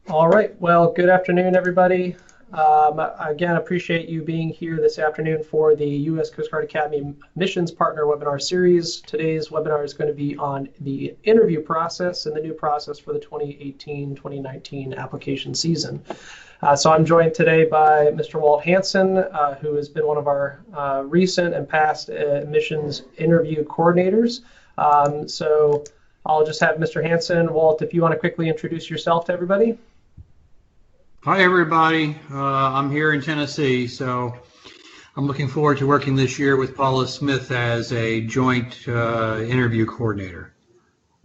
All right. Well, good afternoon, everybody. Again, appreciate you being here this afternoon for the U.S. Coast Guard Academy Missions Partner Webinar Series. Today's webinar is going to be on the interview process and the new process for the 2018-2019 application season. So I'm joined today by Mr. Walt Hansen, who has been one of our recent and past missions interview coordinators. So I'll just have Mr. Hansen. Walt, if you want to quickly introduce yourself to everybody. Hi, everybody. I'm here in Tennessee, so I'm looking forward to working this year with Paula Smith as a joint interview coordinator.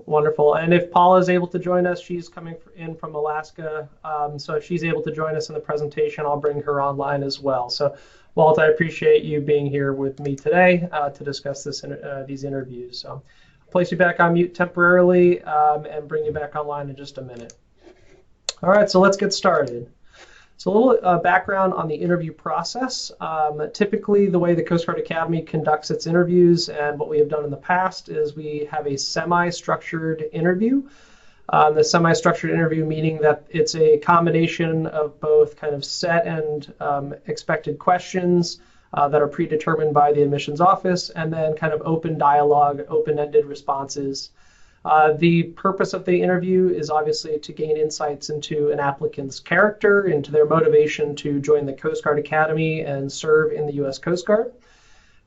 Wonderful. And if Paula is able to join us, she's coming in from Alaska. So if she's able to join us in the presentation, I'll bring her online as well. So Walt, I appreciate you being here with me today to discuss these interviews. So I'll place you back on mute temporarily and bring you back online in just a minute. All right, so let's get started. So a little background on the interview process. Typically, the way the Coast Guard Academy conducts its interviews and what we have done in the past is we have a semi-structured interview. The semi-structured interview meaning that it's a combination of both kind of set and expected questions that are predetermined by the admissions office, and then kind of open dialogue, open-ended responses. The purpose of the interview is obviously to gain insights into an applicant's character, into their motivation to join the Coast Guard Academy and serve in the U.S. Coast Guard.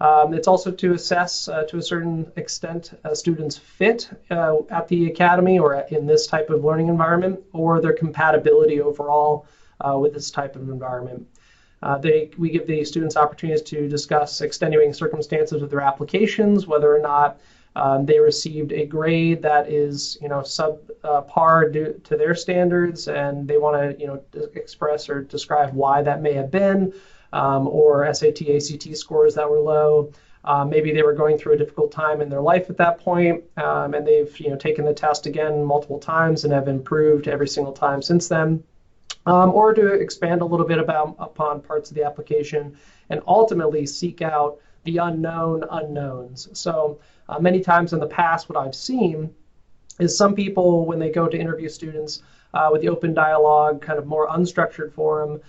It's also to assess, to a certain extent, a student's fit at the Academy or in this type of learning environment, or their compatibility overall with this type of environment. We give the students opportunities to discuss extenuating circumstances of their applications, whether or not they received a grade that is, subpar due to their standards, and they want to, express or describe why that may have been, or SAT, ACT scores that were low. Maybe they were going through a difficult time in their life at that point, and they've, taken the test again multiple times and have improved every single time since then. Or to expand a little bit upon parts of the application and ultimately seek out the unknown unknowns. So many times in the past, what I've seen is some people, when they go to interview students with the open dialogue, kind of more unstructured forum,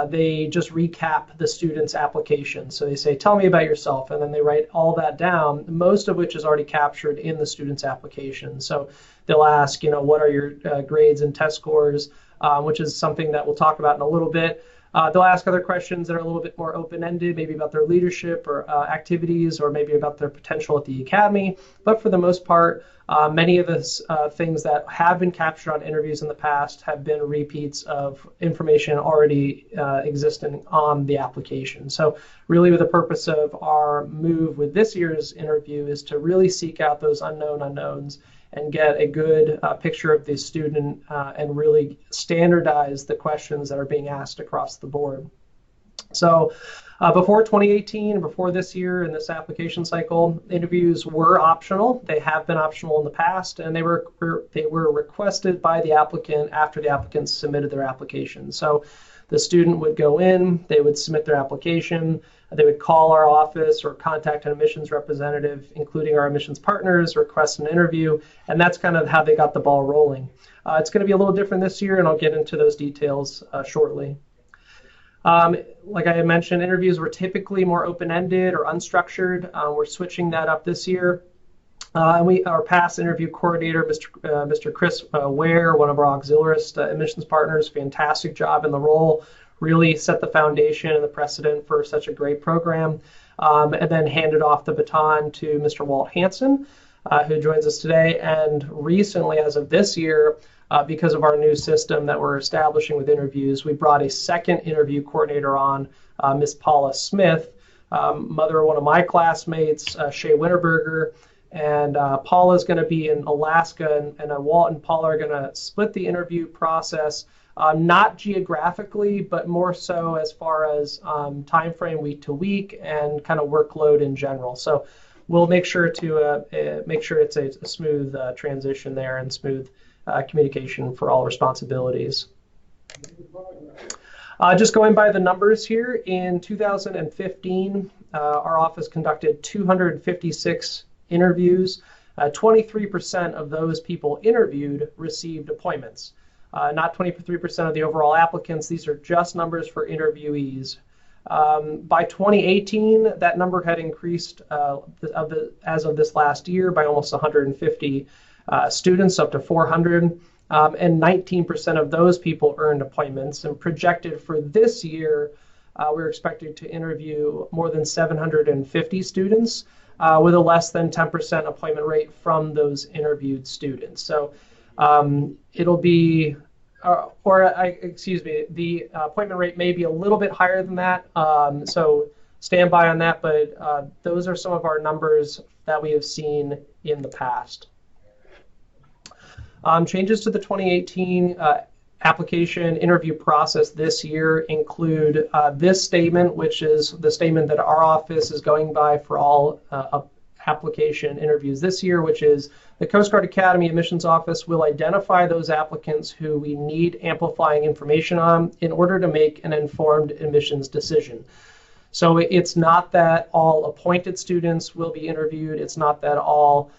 they just recap the student's application. So they say, tell me about yourself, and then they write all that down, most of which is already captured in the student's application. So they'll ask, what are your grades and test scores, which is something that we'll talk about in a little bit. They'll ask other questions that are a little bit more open-ended, maybe about their leadership or activities, or maybe about their potential at the Academy. But for the most part, many of the things that have been captured on interviews in the past have been repeats of information already existing on the application. So really the purpose of our move with this year's interview is to really seek out those unknown unknowns and get a good picture of the student and really standardize the questions that are being asked across the board. So before 2018, before this year in this application cycle, interviews were optional. They have been optional in the past, and they were requested by the applicant after the applicant submitted their application. So the student would go in, they would submit their application, they would call our office or contact an admissions representative, including our admissions partners, request an interview, and that's kind of how they got the ball rolling. It's going to be a little different this year, and I'll get into those details shortly. Like I had mentioned, interviews were typically more open-ended or unstructured. We're switching that up this year. Our past interview coordinator, Mr. Chris Ware, one of our auxiliarist admissions partners, fantastic job in the role, really set the foundation and the precedent for such a great program, and then handed off the baton to Mr. Walt Hansen, who joins us today. And recently, as of this year, because of our new system that we're establishing with interviews, we brought a second interview coordinator on, Miss Paula Smith, mother of one of my classmates, Shay Winterberger. And Paula is going to be in Alaska, and Walt and Paula are going to split the interview process, not geographically, but more so as far as time frame week to week and kind of workload in general. So we'll make sure to make sure it's a smooth transition there and smooth communication for all responsibilities. Just going by the numbers here, in 2015, our office conducted 256 interviews. 23% of those people interviewed received appointments. not 23% of the overall applicants. These are just numbers for interviewees. By 2018, that number had increased as of this last year by almost 150 students, up to 400. And 19% of those people earned appointments. And projected for this year, we're expecting to interview more than 750 students with a less than 10% appointment rate from those interviewed students. So it'll be, the appointment rate may be a little bit higher than that. So stand by on that, but those are some of our numbers that we have seen in the past. Changes to the 2018 application interview process this year include this statement, which is the statement that our office is going by for all application interviews this year, which is the Coast Guard Academy Admissions Office will identify those applicants who we need amplifying information on in order to make an informed admissions decision. So it's not that all appointed students will be interviewed. It's not that all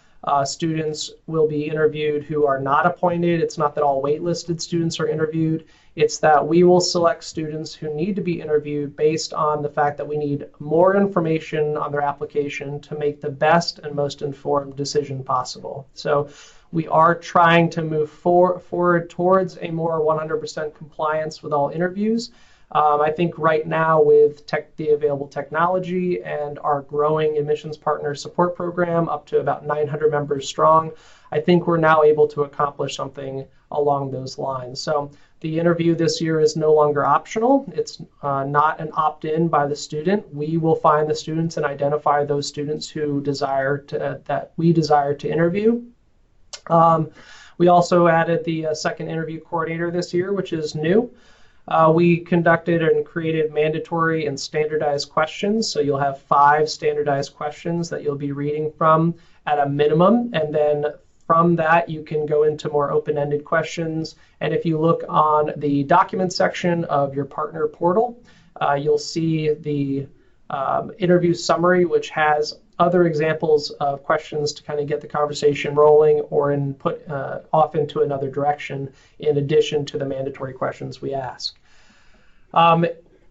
students will be interviewed who are not appointed. It's not that all waitlisted students are interviewed. It's that we will select students who need to be interviewed based on the fact that we need more information on their application to make the best and most informed decision possible. So we are trying to move forward towards a more 100% compliance with all interviews. I think right now with the available technology and our growing admissions partner support program up to about 900 members strong, I think we're now able to accomplish something along those lines. So the interview this year is no longer optional. It's not an opt-in by the student. We will find the students and identify those students who that we desire to interview. We also added the second interview coordinator this year, which is new. We conducted and created mandatory and standardized questions. So you'll have 5 standardized questions that you'll be reading from at a minimum. And then from that, you can go into more open-ended questions. And if you look on the document section of your partner portal, you'll see the interview summary, which has other examples of questions to kind of get the conversation rolling or put off into another direction in addition to the mandatory questions we ask.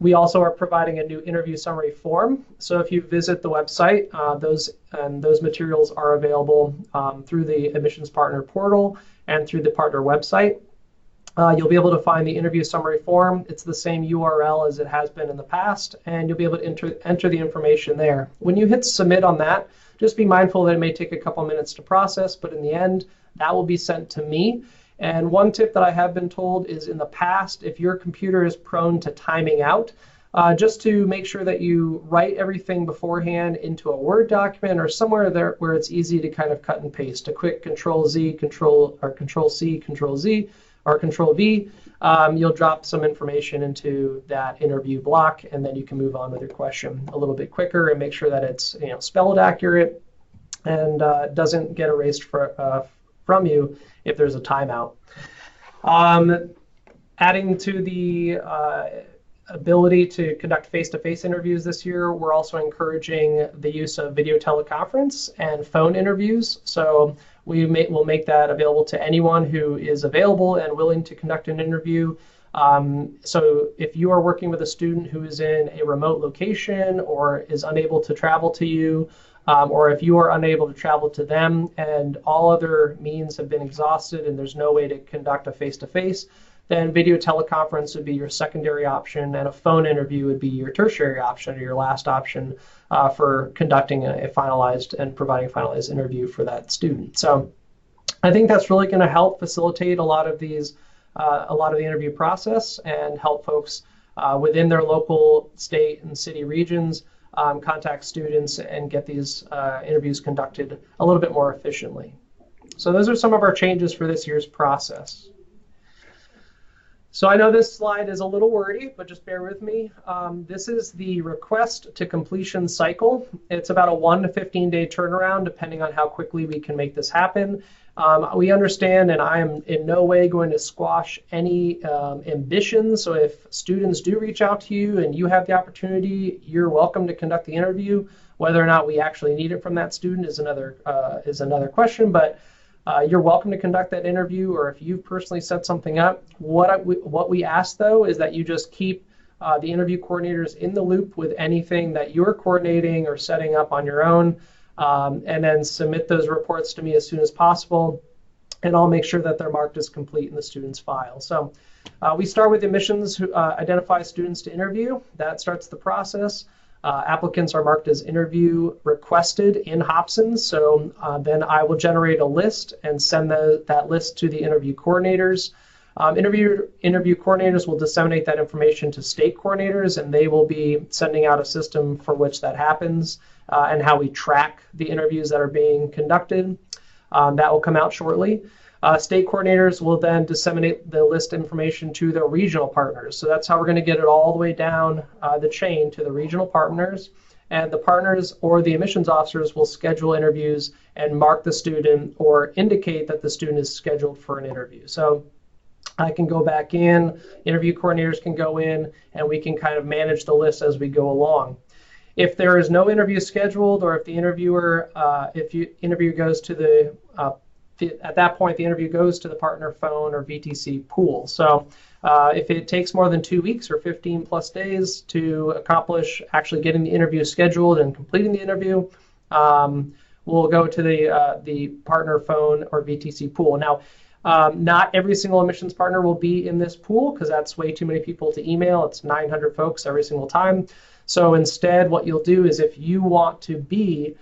We also are providing a new interview summary form. So if you visit the website, those materials are available through the admissions partner portal and through the partner website. You'll be able to find the interview summary form. It's the same URL as it has been in the past, and you'll be able to enter the information there. When you hit submit on that, just be mindful that it may take a couple minutes to process, but in the end, that will be sent to me. And one tip that I have been told is in the past, if your computer is prone to timing out, just to make sure that you write everything beforehand into a Word document or somewhere there where it's easy to kind of cut and paste. A quick Control-Z, Control-C, Control-Z, or Control-V, you'll drop some information into that interview block, and then you can move on with your question a little bit quicker and make sure that it's spelled accurate and doesn't get erased from you if there's a timeout. Adding to the ability to conduct face-to-face interviews this year, we're also encouraging the use of video teleconference and phone interviews. So we'll make that available to anyone who is available and willing to conduct an interview. So if you are working with a student who is in a remote location or is unable to travel to you, or if you are unable to travel to them and all other means have been exhausted and there's no way to conduct a face-to-face, then video teleconference would be your secondary option, and a phone interview would be your tertiary option or your last option for conducting a finalized and providing a finalized interview for that student. So I think that's really going to help facilitate a lot of the interview process and help folks within their local state and city regions contact students and get these interviews conducted a little bit more efficiently. So those are some of our changes for this year's process. So I know this slide is a little wordy, but just bear with me. This is the request to completion cycle. It's about a 1 to 15 day turnaround, depending on how quickly we can make this happen. We understand, and I am in no way going to squash any ambitions. So if students do reach out to you and you have the opportunity, you're welcome to conduct the interview. Whether or not we actually need it from that student is another question. But you're welcome to conduct that interview, or if you've personally set something up. What we ask, though, is that you just keep the interview coordinators in the loop with anything that you're coordinating or setting up on your own, and then submit those reports to me as soon as possible, and I'll make sure that they're marked as complete in the student's file. So we start with admissions, who identify students to interview. That starts the process. Applicants are marked as interview requested in Hobson. So then I will generate a list and send that list to the interview coordinators. Interview coordinators will disseminate that information to state coordinators, and they will be sending out a system for which that happens, and how we track the interviews that are being conducted. That will come out shortly. State coordinators will then disseminate the list information to their regional partners. So that's how we're going to get it all the way down the chain to the regional partners. And the partners or the admissions officers will schedule interviews and mark the student or indicate that the student is scheduled for an interview. So I can go back in, interview coordinators can go in, and we can kind of manage the list as we go along. If there is no interview scheduled, or if the interviewer, interview goes to the at that point, the interview goes to the partner phone or VTC pool. So if it takes more than 2 weeks or 15 plus days to accomplish actually getting the interview scheduled and completing the interview, we'll go to the partner phone or VTC pool. Now, not every single admissions partner will be in this pool, because that's way too many people to email. It's 900 folks every single time. So instead, what you'll do is, if you want to be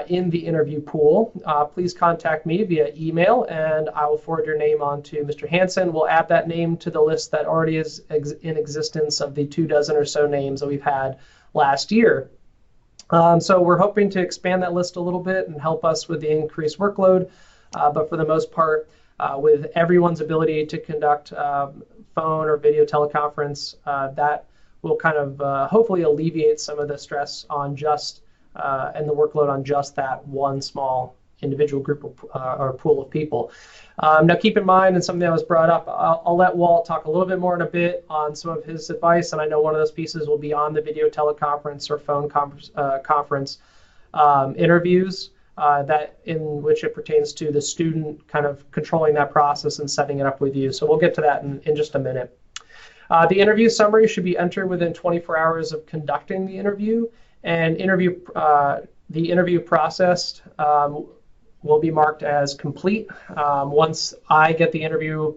in the interview pool, please contact me via email, and I will forward your name on to Mr. Hansen. We'll add that name to the list that already is in existence of the 24 or so names that we've had last year. So we're hoping to expand that list a little bit and help us with the increased workload, but for the most part, with everyone's ability to conduct phone or video teleconference, that will kind of hopefully alleviate some of the stress on just and the workload on just that one small individual group or pool of people. Now, keep in mind, and something that was brought up, I'll let Walt talk a little bit more in a bit on some of his advice, and I know one of those pieces will be on the video teleconference or phone conference interviews, that in which it pertains to the student kind of controlling that process and setting it up with you. So we'll get to that in just a minute. The interview summary should be entered within 24 hours of conducting the interview, and the interview process will be marked as complete once I get the interview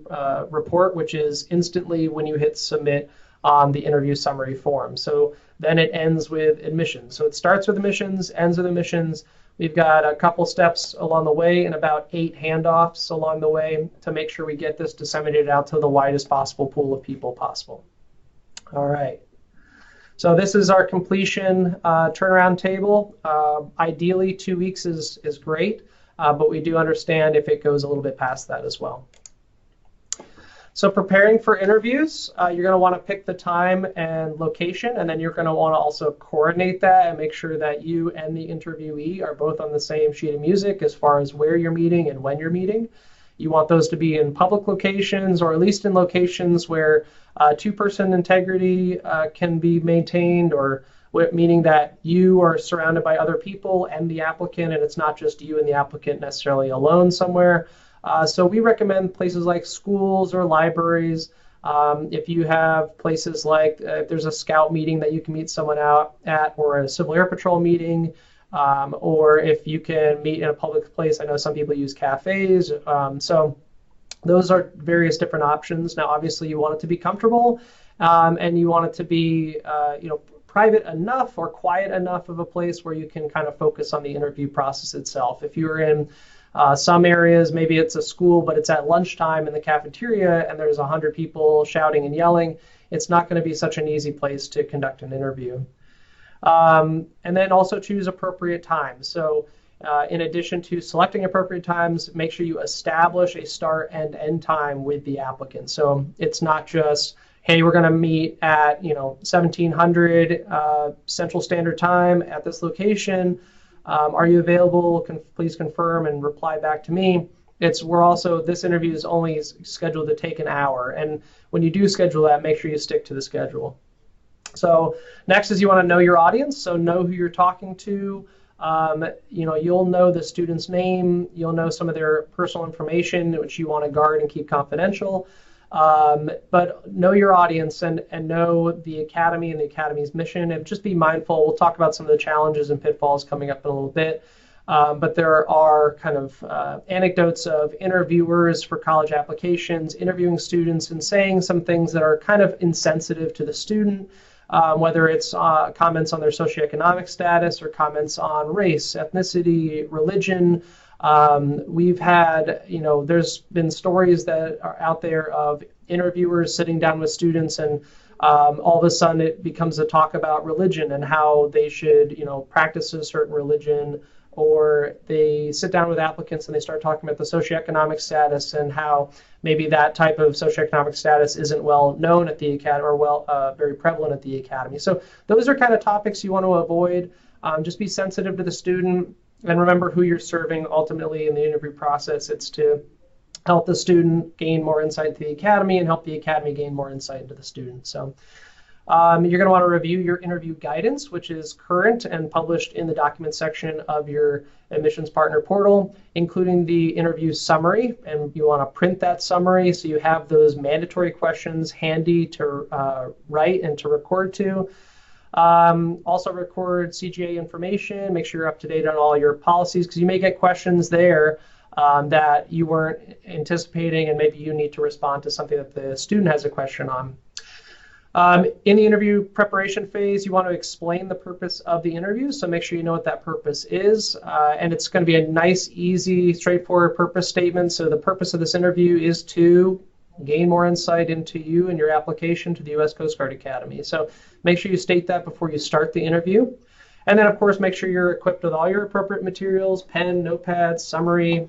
report, which is instantly when you hit submit on the interview summary form. So then it ends with admissions. So it starts with admissions, ends with admissions. We've got a couple steps along the way and about 8 handoffs along the way to make sure we get this disseminated out to the widest possible pool of people possible. All right. So this is our completion turnaround table. Ideally, 2 weeks is great, but we do understand if it goes a little bit past that as well. So preparing for interviews, you're going to want to pick the time and location, and then you're going to want to also coordinate that and make sure that you and the interviewee are both on the same sheet of music as far as where you're meeting and when you're meeting. You want those to be in public locations, or at least in locations where two-person integrity can be maintained, or meaning that you are surrounded by other people and the applicant, and it's not just you and the applicant necessarily alone somewhere. So we recommend places like schools or libraries. If you have places like if there's a scout meeting that you can meet someone out at, or a Civil Air Patrol meeting, or if you can meet in a public place. I know some people use cafes. So those are various different options. Now, obviously, you want it to be comfortable, and you want it to be private enough or quiet enough of a place where you can kind of focus on the interview process itself. If you're in some areas, maybe it's a school, but it's at lunchtime in the cafeteria and there's 100 people shouting and yelling, it's not going to be such an easy place to conduct an interview. And then also choose appropriate times. So in addition to selecting appropriate times, make sure you establish a start and end time with the applicant. So it's not just, hey, we're going to meet at 1700 Central Standard Time at this location. Are you available? Please confirm and reply back to me. This interview is only scheduled to take an hour. And when you do schedule that, make sure you stick to the schedule. So next is you want to know your audience. So know who you're talking to. You'll know the student's name, you'll know some of their personal information, which you want to guard and keep confidential. But know your audience and know the academy and the academy's mission, and just be mindful. We'll talk about some of the challenges and pitfalls coming up in a little bit. But there are kind of anecdotes of interviewers for college applications interviewing students and saying some things that are kind of insensitive to the student, whether it's comments on their socioeconomic status or comments on race, ethnicity, religion. We've had, there's been stories that are out there of interviewers sitting down with students and all of a sudden it becomes a talk about religion and how they should, practice a certain religion, or they sit down with applicants and they start talking about the socioeconomic status and how maybe that type of socioeconomic status isn't well known at the academy or very prevalent at the academy. So those are kind of topics you want to avoid. Just be sensitive to the student. And remember who you're serving ultimately in the interview process. It's to help the student gain more insight into the academy and help the academy gain more insight into the student. So you're going to want to review your interview guidance, which is current and published in the document section of your admissions partner portal, including the interview summary. And you want to print that summary so you have those mandatory questions handy to write and to record to. Also record CGA information, make sure you're up to date on all your policies, because you may get questions there that you weren't anticipating, and maybe you need to respond to something that the student has a question on. In the interview preparation phase, you want to explain the purpose of the interview, so make sure you know what that purpose is, and it's going to be a nice, easy, straightforward purpose statement. So the purpose of this interview is to gain more insight into you and your application to the U.S. Coast Guard Academy. So make sure you state that before you start the interview. And then, of course, make sure you're equipped with all your appropriate materials, pen, notepad, summary,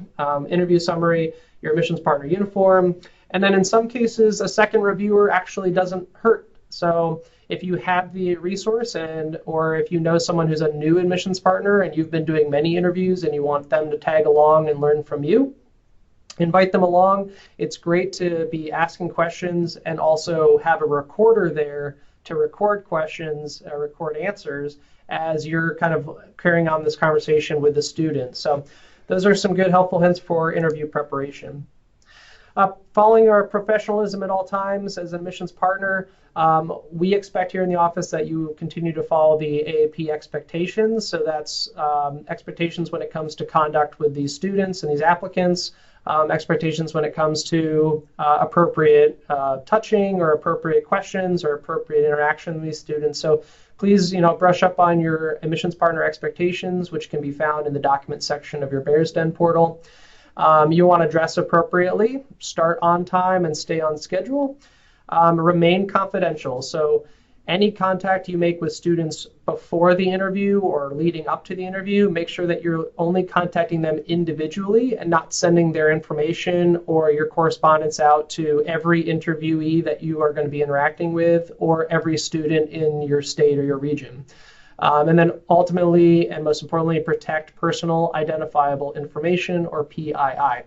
interview summary, your admissions partner uniform. And then in some cases, a second reviewer actually doesn't hurt. So if you have the resource or if you know someone who's a new admissions partner and you've been doing many interviews and you want them to tag along and learn from you, invite them along. It's great to be asking questions and also have a recorder there to record questions, record answers as you're kind of carrying on this conversation with the student. So those are some good helpful hints for interview preparation. Following our professionalism at all times as an admissions partner, we expect here in the office that you continue to follow the AAP expectations. So that's expectations when it comes to conduct with these students and these applicants, expectations when it comes to appropriate touching or appropriate questions or appropriate interaction with these students. So please, brush up on your admissions partner expectations, which can be found in the document section of your Bears Den portal. You want to dress appropriately, start on time, and stay on schedule. Remain confidential. So any contact you make with students before the interview or leading up to the interview, make sure that you're only contacting them individually and not sending their information or your correspondence out to every interviewee that you are going to be interacting with or every student in your state or your region. And then ultimately, and most importantly, protect personal identifiable information, or PII.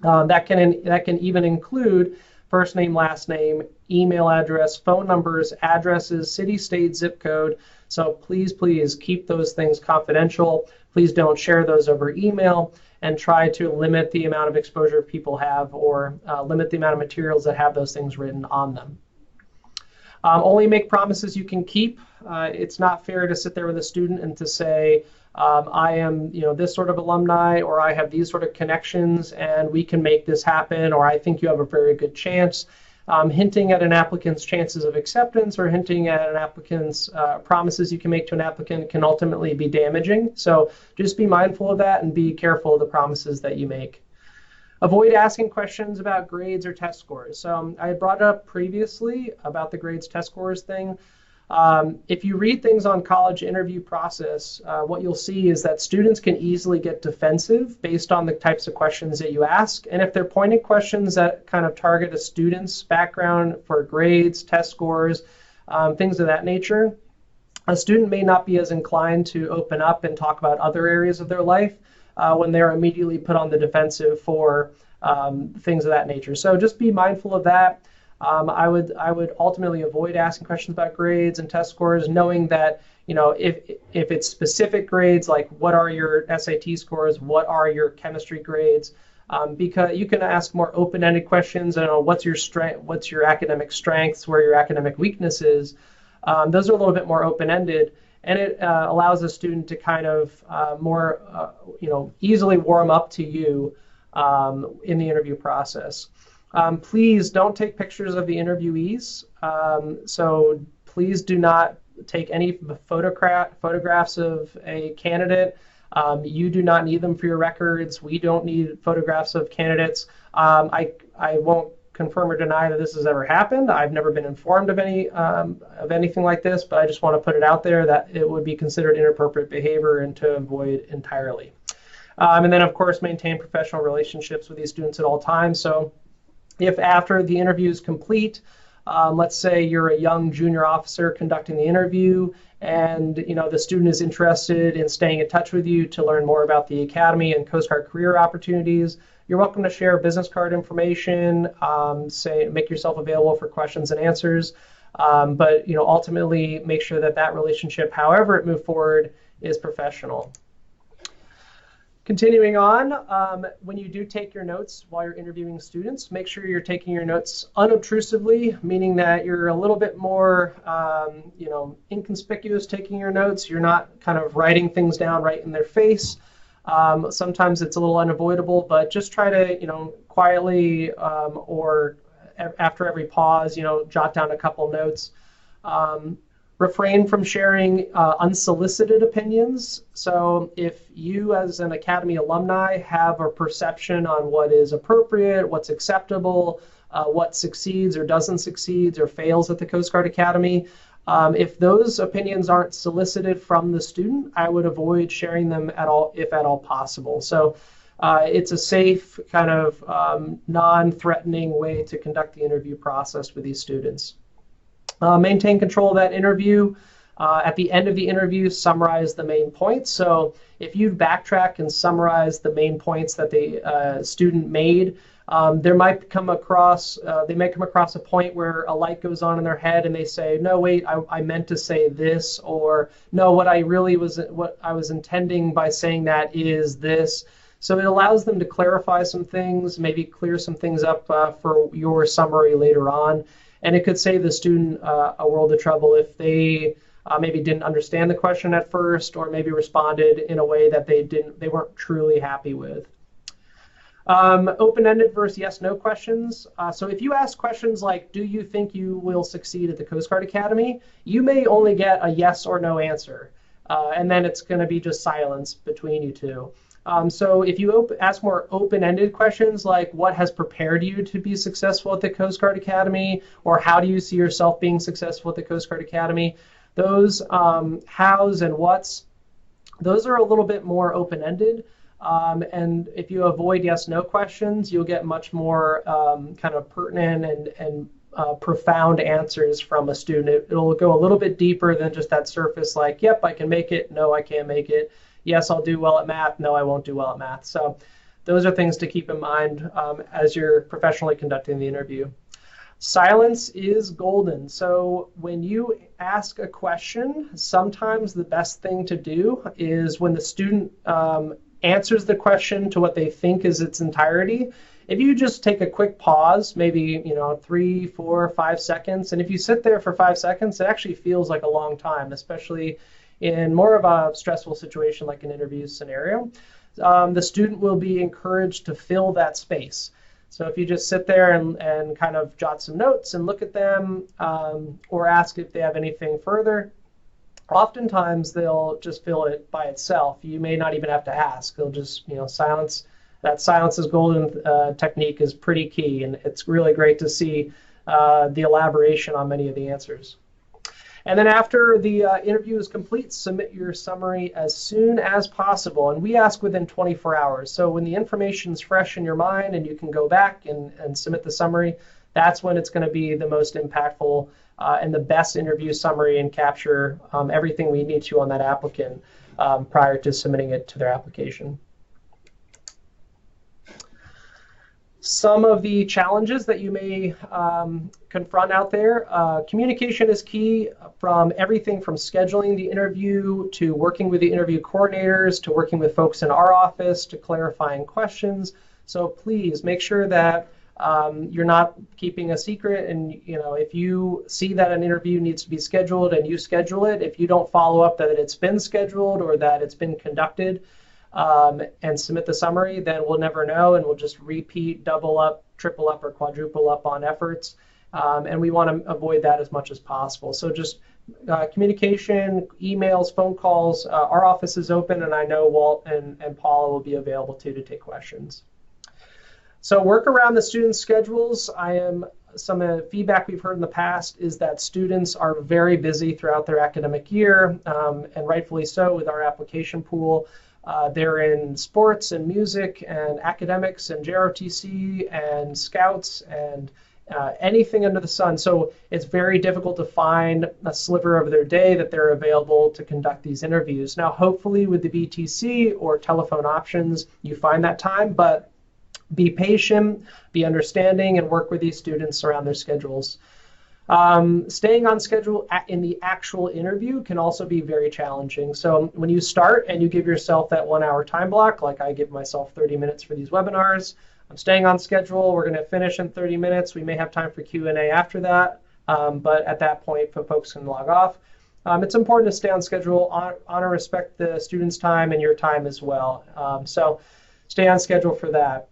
That can even include first name, last name, email address, phone numbers, addresses, city, state, zip code. So please, please keep those things confidential. Please don't share those over email, and try to limit the amount of exposure people have, or limit the amount of materials that have those things written on them. Only make promises you can keep. It's not fair to sit there with a student and to say, I am, this sort of alumni, or I have these sort of connections, and we can make this happen, or I think you have a very good chance. Hinting at an applicant's chances of acceptance or hinting at an applicant's promises you can make to an applicant can ultimately be damaging. So just be mindful of that and be careful of the promises that you make. Avoid asking questions about grades or test scores. So I brought up previously about the grades test scores thing. If you read things on college interview process, what you'll see is that students can easily get defensive based on the types of questions that you ask. And if they're pointed questions that kind of target a student's background for grades, test scores, things of that nature, a student may not be as inclined to open up and talk about other areas of their life when they're immediately put on the defensive for things of that nature. So just be mindful of that. I would ultimately avoid asking questions about grades and test scores, knowing that if it's specific grades, like what are your SAT scores, what are your chemistry grades, because you can ask more open-ended questions. What's your strength, what's your academic strengths, where your academic weaknesses. Those are a little bit more open-ended, and it allows a student to kind of more easily warm up to you in the interview process. Please don't take pictures of the interviewees. So please do not take any photographs of a candidate. You do not need them for your records. We don't need photographs of candidates. I won't confirm or deny that this has ever happened. I've never been informed of anything like this, but I just want to put it out there that it would be considered inappropriate behavior and to avoid entirely. And then, of course, maintain professional relationships with these students at all times. So if after the interview is complete, let's say you're a young junior officer conducting the interview, and the student is interested in staying in touch with you to learn more about the Academy and Coast Guard career opportunities, you're welcome to share business card information, make yourself available for questions and answers, but ultimately make sure that relationship, however it moves forward, is professional. Continuing on, when you do take your notes while you're interviewing students, make sure you're taking your notes unobtrusively, meaning that you're a little bit more, inconspicuous taking your notes. You're not kind of writing things down right in their face. Sometimes it's a little unavoidable, but just try to, quietly or after every pause, jot down a couple notes. Refrain from sharing unsolicited opinions. So if you as an Academy alumni have a perception on what is appropriate, what's acceptable, what succeeds or doesn't succeed or fails at the Coast Guard Academy, if those opinions aren't solicited from the student, I would avoid sharing them at all, if at all possible. So it's a safe, kind of non-threatening way to conduct the interview process with these students. Maintain control of that interview. At the end of the interview, summarize the main points. So if you backtrack and summarize the main points that the student made, they may come across a point where a light goes on in their head and they say, no, wait, I meant to say this, or no, what I was intending by saying that is this. So it allows them to clarify some things, maybe clear some things up for your summary later on. And it could save the student a world of trouble if they maybe didn't understand the question at first, or maybe responded in a way that they weren't truly happy with. Open-ended versus yes/no questions. So if you ask questions like, do you think you will succeed at the Coast Guard Academy? You may only get a yes or no answer. And then it's going to be just silence between you two. So if you ask more open-ended questions like, what has prepared you to be successful at the Coast Guard Academy, or how do you see yourself being successful at the Coast Guard Academy, those hows and whats, those are a little bit more open-ended. And if you avoid yes/no questions, you'll get much more kind of pertinent and profound answers from a student. It'll go a little bit deeper than just that surface, like, yep, I can make it, no, I can't make it. Yes, I'll do well at math. No, I won't do well at math. So those are things to keep in mind as you're professionally conducting the interview. Silence is golden. So when you ask a question, sometimes the best thing to do is when the student answers the question to what they think is its entirety, if you just take a quick pause, maybe 3, 4, 5 seconds, and if you sit there for 5 seconds, it actually feels like a long time, especially in more of a stressful situation like an interview scenario. The student will be encouraged to fill that space. So if you just sit there and kind of jot some notes and look at them, or ask if they have anything further, oftentimes they'll just fill it by itself. You may not even have to ask. They'll just, silence. That silence is golden technique is pretty key, and it's really great to see the elaboration on many of the answers. And then after the interview is complete, submit your summary as soon as possible. And we ask within 24 hours. So when the information is fresh in your mind and you can go back and submit the summary, that's when it's going to be the most impactful and the best interview summary, and capture everything we need to on that applicant prior to submitting it to their application. some of the challenges that you may confront out there. Communication is key, from everything from scheduling the interview to working with the interview coordinators to working with folks in our office to clarifying questions. So please make sure that you're not keeping a secret, and if you see that an interview needs to be scheduled and you schedule it, if you don't follow up that it's been scheduled or that it's been conducted, and submit the summary, then we'll never know, and we'll just repeat, double up, triple up, or quadruple up on efforts. And we want to avoid that as much as possible. So just communication, emails, phone calls. Our office is open, and I know Walt and Paula will be available too to take questions. So work around the students' schedules. Some feedback we've heard in the past is that students are very busy throughout their academic year, and rightfully so with our application pool. They're in sports and music and academics and JROTC and scouts and anything under the sun. So it's very difficult to find a sliver of their day that they're available to conduct these interviews. Now, hopefully with the BTC or telephone options, you find that time, but be patient, be understanding, and work with these students around their schedules. Staying on schedule in the actual interview can also be very challenging. So when you start and you give yourself that 1 hour time block, like I give myself 30 minutes for these webinars, I'm staying on schedule. We're going to finish in 30 minutes. We may have time for Q&A after that, but at that point, folks can log off. It's important to stay on schedule, honor, respect the students' time and your time as well. So stay on schedule for that.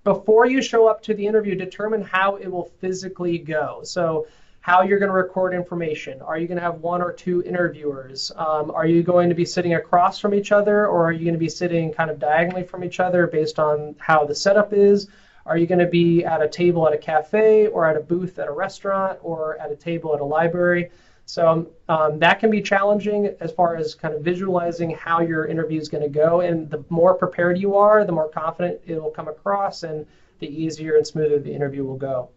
Before you show up to the interview, determine how it will physically go. So how you're going to record information. Are you going to have 1 or 2 interviewers? Are you going to be sitting across from each other, or are you going to be sitting kind of diagonally from each other based on how the setup is? Are you going to be at a table at a cafe, or at a booth at a restaurant, or at a table at a library? So that can be challenging as far as kind of visualizing how your interview is going to go. And the more prepared you are, the more confident it will come across, and the easier and smoother the interview will go.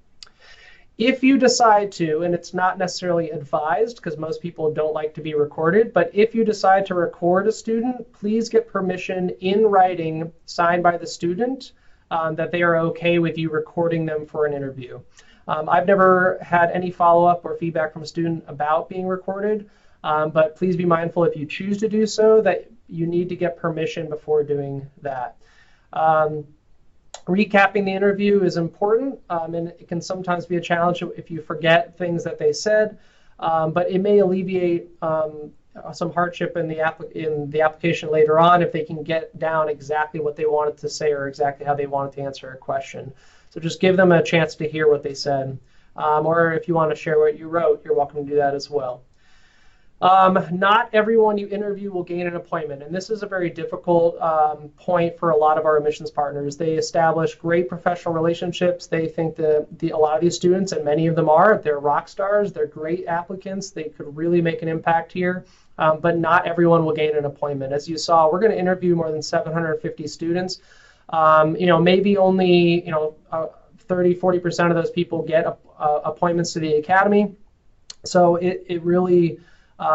If you decide to, and it's not necessarily advised because most people don't like to be recorded, but if you decide to record a student, please get permission in writing signed by the student that they are okay with you recording them for an interview. I've never had any follow-up or feedback from a student about being recorded, but please be mindful if you choose to do so that you need to get permission before doing that. Recapping the interview is important, and it can sometimes be a challenge if you forget things that they said, but it may alleviate some hardship in the application later on if they can get down exactly what they wanted to say or exactly how they wanted to answer a question. So just give them a chance to hear what they said. Or if you want to share what you wrote, you're welcome to do that as well. Not everyone you interview will gain an appointment. And this is a very difficult point for a lot of our admissions partners. They establish great professional relationships. They think that a lot of these students, and many of them are, they're rock stars. They're great applicants. They could really make an impact here. But not everyone will gain an appointment. As you saw, we're going to interview more than 750 students. Maybe only 30–40% of those people get appointments to the academy. So it really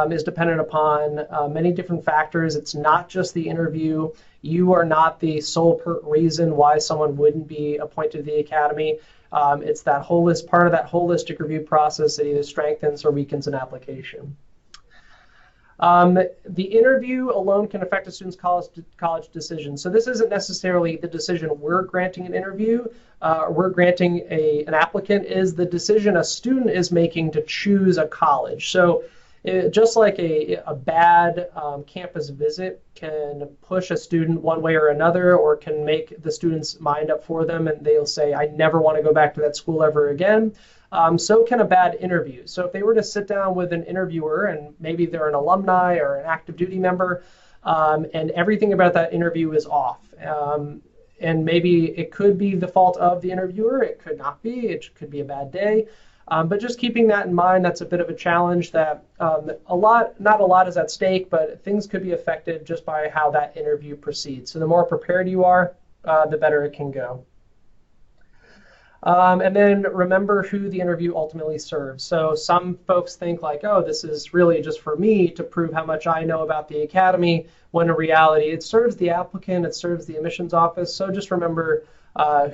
is dependent upon many different factors. It's not just the interview. You are not the sole reason why someone wouldn't be appointed to the academy. It's that part of that holistic review process that either strengthens or weakens an application. The interview alone can affect a student's college decision. So this isn't necessarily the decision we're granting an interview, we're granting an applicant, is the decision a student is making to choose a college. So just like a bad campus visit can push a student one way or another, or can make the student's mind up for them and they'll say, I never want to go back to that school ever again. So can a bad interview. So if they were to sit down with an interviewer, and maybe they're an alumni or an active duty member, and everything about that interview is off, and maybe it could be the fault of the interviewer, it could not be, it could be a bad day, but just keeping that in mind, that's a bit of a challenge that not a lot is at stake, but things could be affected just by how that interview proceeds. So the more prepared you are, the better it can go. And then remember who the interview ultimately serves. So some folks think like, oh, this is really just for me to prove how much I know about the academy, when in reality it serves the applicant, it serves the admissions office. So just remember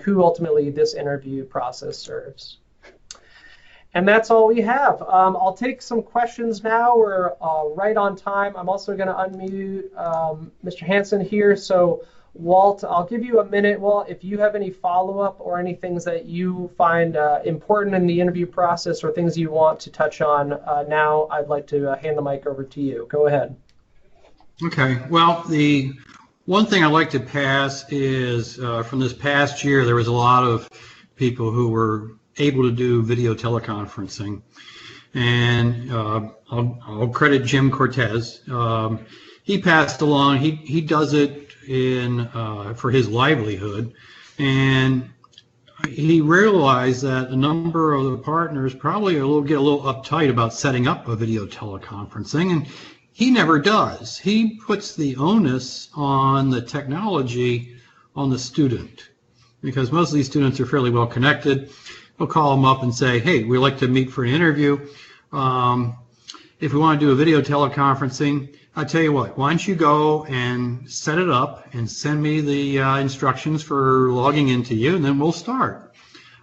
who ultimately this interview process serves. And that's all we have. I'll take some questions now. We're right on time. I'm also going to unmute Mr. Hansen here. So Walt, I'll give you a minute. Walt, if you have any follow-up or any things that you find important in the interview process or things you want to touch on now, I'd like to hand the mic over to you. Go ahead. Okay. Well, the one thing I'd like to pass is from this past year, there was a lot of people who were able to do video teleconferencing. And I'll credit Jim Cortez. He passed along, he does it for his livelihood, and he realized that a number of the partners probably get a little uptight about setting up a video teleconferencing, and he never does. He puts the onus on the technology on the student, because most of these students are fairly well connected. He'll call them up and say, hey, we'd like to meet for an interview. If we want to do a video teleconferencing, I'll tell you what, why don't you go and set it up and send me the instructions for logging into you, and then we'll start.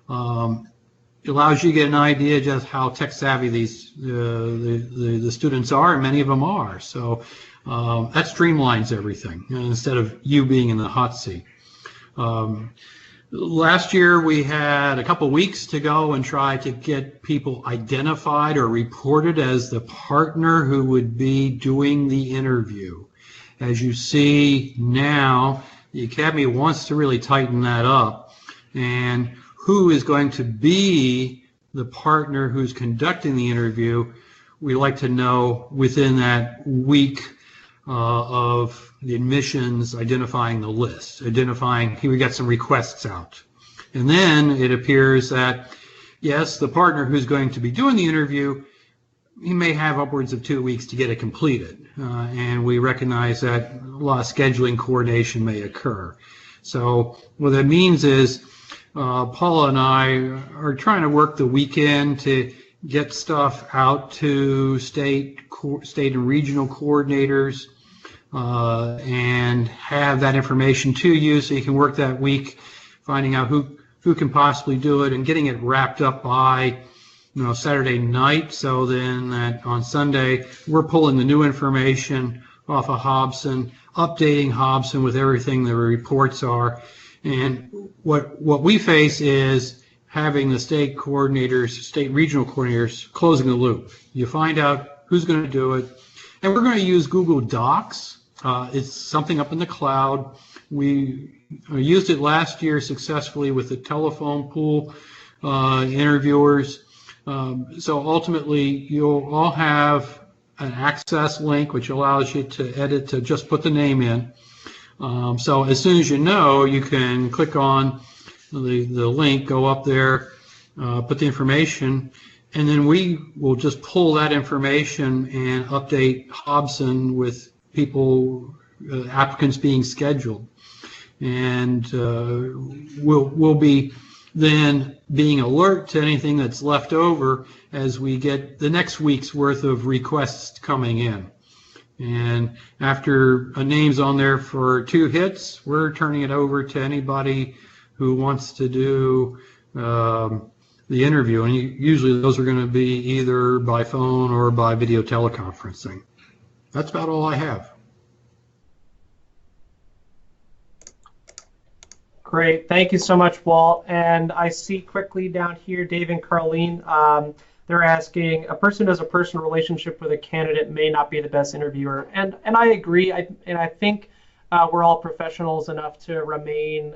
It allows you to get an idea just how tech savvy these the students are, and many of them are. So that streamlines everything, instead of you being in the hot seat. Last year, we had a couple weeks to go and try to get people identified or reported as the partner who would be doing the interview. As you see now, the Academy wants to really tighten that up. And who is going to be the partner who's conducting the interview, we like to know within that week of the admissions, identifying the list, identifying, here we got some requests out. And then it appears that, yes, the partner who's going to be doing the interview, he may have upwards of 2 weeks to get it completed. And we recognize that a lot of scheduling coordination may occur. So what that means is Paula and I are trying to work the weekend to get stuff out to state and regional coordinators, and have that information to you so you can work that week finding out who can possibly do it and getting it wrapped up by Saturday night, so then that on Sunday we're pulling the new information off of Hobson, updating Hobson with everything the reports are. And what we face is having the state coordinators, state regional coordinators, closing the loop. You find out who's going to do it, and we're going to use Google Docs. It's something up in the cloud. We used it last year successfully with the telephone pool interviewers. So ultimately, you'll all have an access link which allows you to edit, to just put the name in. So as soon as you know, you can click on the link, go up there, put the information, and then we will just pull that information and update Hobson with people, applicants being scheduled. And we'll be then being alert to anything that's left over as we get the next week's worth of requests coming in. And after a name's on there for 2 hits, we're turning it over to anybody who wants to do the interview. And usually those are going to be either by phone or by video teleconferencing. That's about all I have. Great. Thank you so much, Walt. And I see quickly down here, Dave and Carlene, they're asking, a person who has a personal relationship with a candidate may not be the best interviewer. And I agree. I think we're all professionals enough to remain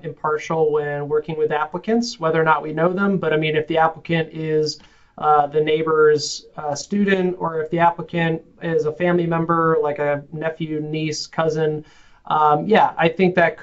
impartial when working with applicants, whether or not we know them. But I mean, if the applicant is the neighbor's student, or if the applicant is a family member, like a nephew, niece, cousin, yeah, I think that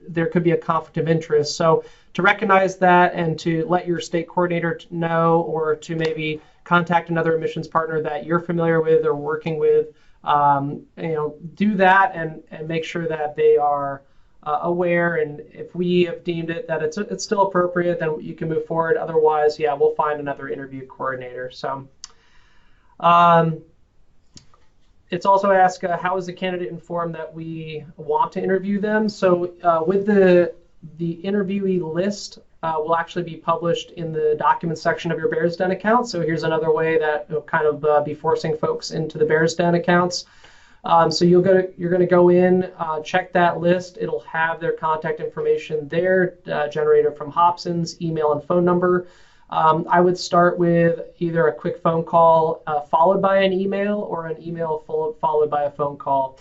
there could be a conflict of interest. So to recognize that and to let your state coordinator know, or to maybe contact another admissions partner that you're familiar with or working with, do that and make sure that they are aware, and if we have deemed it that it's still appropriate, then you can move forward. Otherwise, yeah, we'll find another interview coordinator. So it's also asked, how is the candidate informed that we want to interview them? So with the interviewee list will actually be published in the documents section of your Bears Den account. So here's another way that will kind of be forcing folks into the Bears Den accounts. So you're going to go in, check that list. It'll have their contact information there, generated from Hobson's, email and phone number. I would start with either a quick phone call followed by an email, or an email followed by a phone call.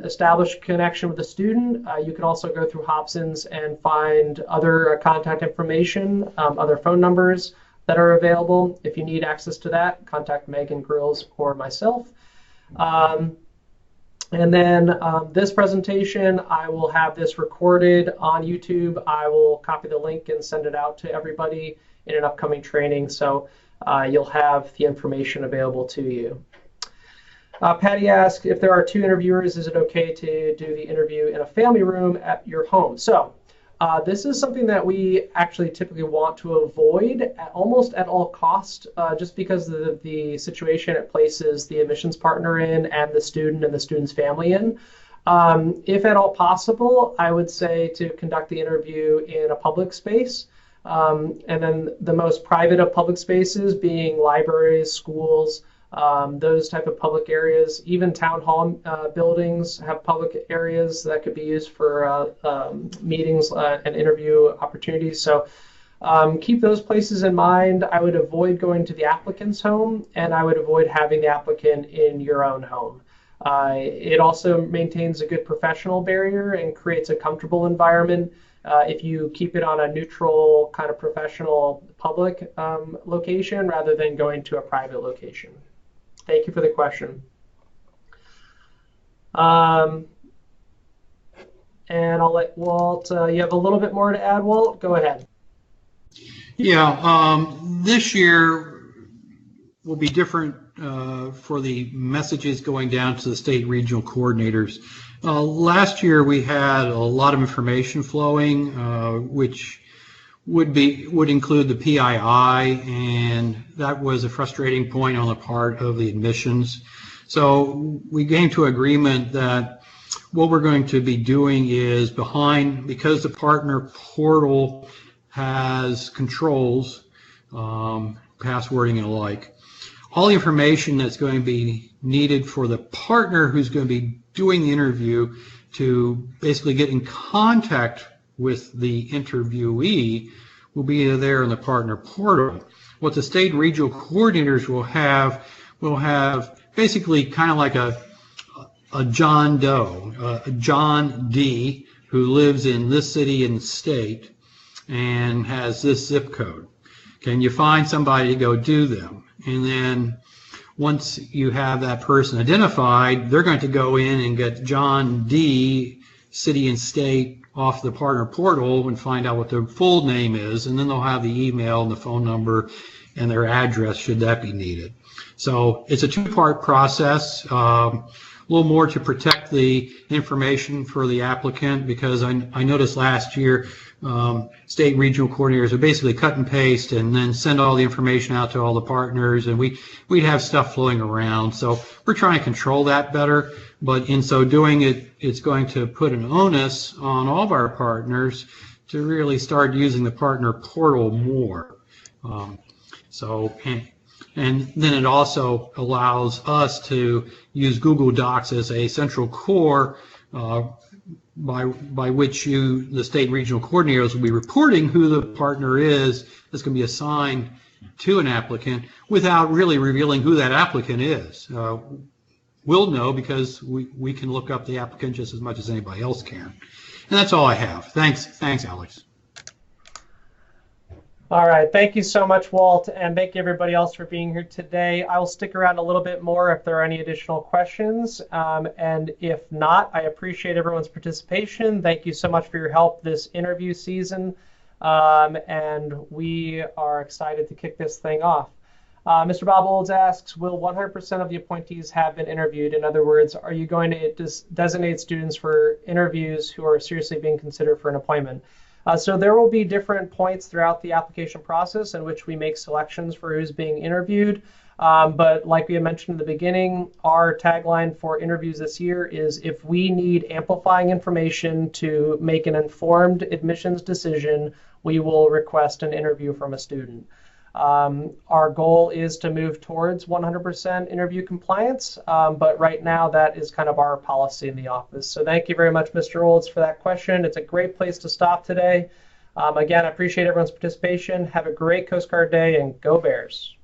Establish a connection with the student. You can also go through Hobson's and find other contact information, other phone numbers that are available. If you need access to that, contact Megan Grills or myself. And then this presentation, I will have this recorded on YouTube. I will copy the link and send it out to everybody in an upcoming training, so you'll have the information available to you. Patty asked, if there are 2 interviewers, is it okay to do the interview in a family room at your home? So this is something that we actually typically want to avoid almost at all costs, just because of the situation it places the admissions partner in and the student's family in. If at all possible, I would say to conduct the interview in a public space. And then the most private of public spaces being libraries, schools, those type of public areas. Even town hall buildings have public areas that could be used for meetings and interview opportunities. So keep those places in mind. I would avoid going to the applicant's home, and I would avoid having the applicant in your own home. It also maintains a good professional barrier and creates a comfortable environment if you keep it on a neutral kind of professional public location rather than going to a private location. Thank you for the question. And I'll let Walt, you have a little bit more to add, Walt? Go ahead. Yeah, this year will be different for the messages going down to the state regional coordinators. Last year we had a lot of information flowing, which would include the PII, and that was a frustrating point on the part of the admissions. So we came to agreement that what we're going to be doing is because the partner portal has controls, passwording and the like, all the information that's going to be needed for the partner who's going to be doing the interview to basically get in contact with the interviewee will be there in the partner portal. What the state regional coordinators will have basically kind of like a John Doe, a John D, who lives in this city and state and has this zip code. Can you find somebody to go do them? And then once you have that person identified, they're going to go in and get John D, city and state, off the partner portal and find out what their full name is, and then they'll have the email and the phone number and their address should that be needed. So it's a 2-part process. A little more to protect the information for the applicant, because I noticed last year state regional coordinators would basically cut and paste and then send all the information out to all the partners, and we'd have stuff flowing around. So we're trying to control that better, but in so doing, it's going to put an onus on all of our partners to really start using the partner portal more. And then it also allows us to use Google Docs as a central core by which the state regional coordinators will be reporting who the partner is that's going to be assigned to an applicant without really revealing who that applicant is. We'll know because we can look up the applicant just as much as anybody else can. And that's all I have. Thanks, Alex. All right, thank you so much, Walt, and thank you everybody else for being here today. I will stick around a little bit more if there are any additional questions, and if not, I appreciate everyone's participation. Thank you so much for your help this interview season, and we are excited to kick this thing off. Mr. Bob Olds asks, will 100% of the appointees have been interviewed? In other words, are you going to designate students for interviews who are seriously being considered for an appointment? So there will be different points throughout the application process in which we make selections for who's being interviewed. But like we had mentioned in the beginning, our tagline for interviews this year is, if we need amplifying information to make an informed admissions decision, we will request an interview from a student. Our goal is to move towards 100% interview compliance, but right now that is kind of our policy in the office. So thank you very much, Mr. Olds, for that question. It's a great place to stop today. Again, I appreciate everyone's participation. Have a great Coast Guard Day, and go Bears.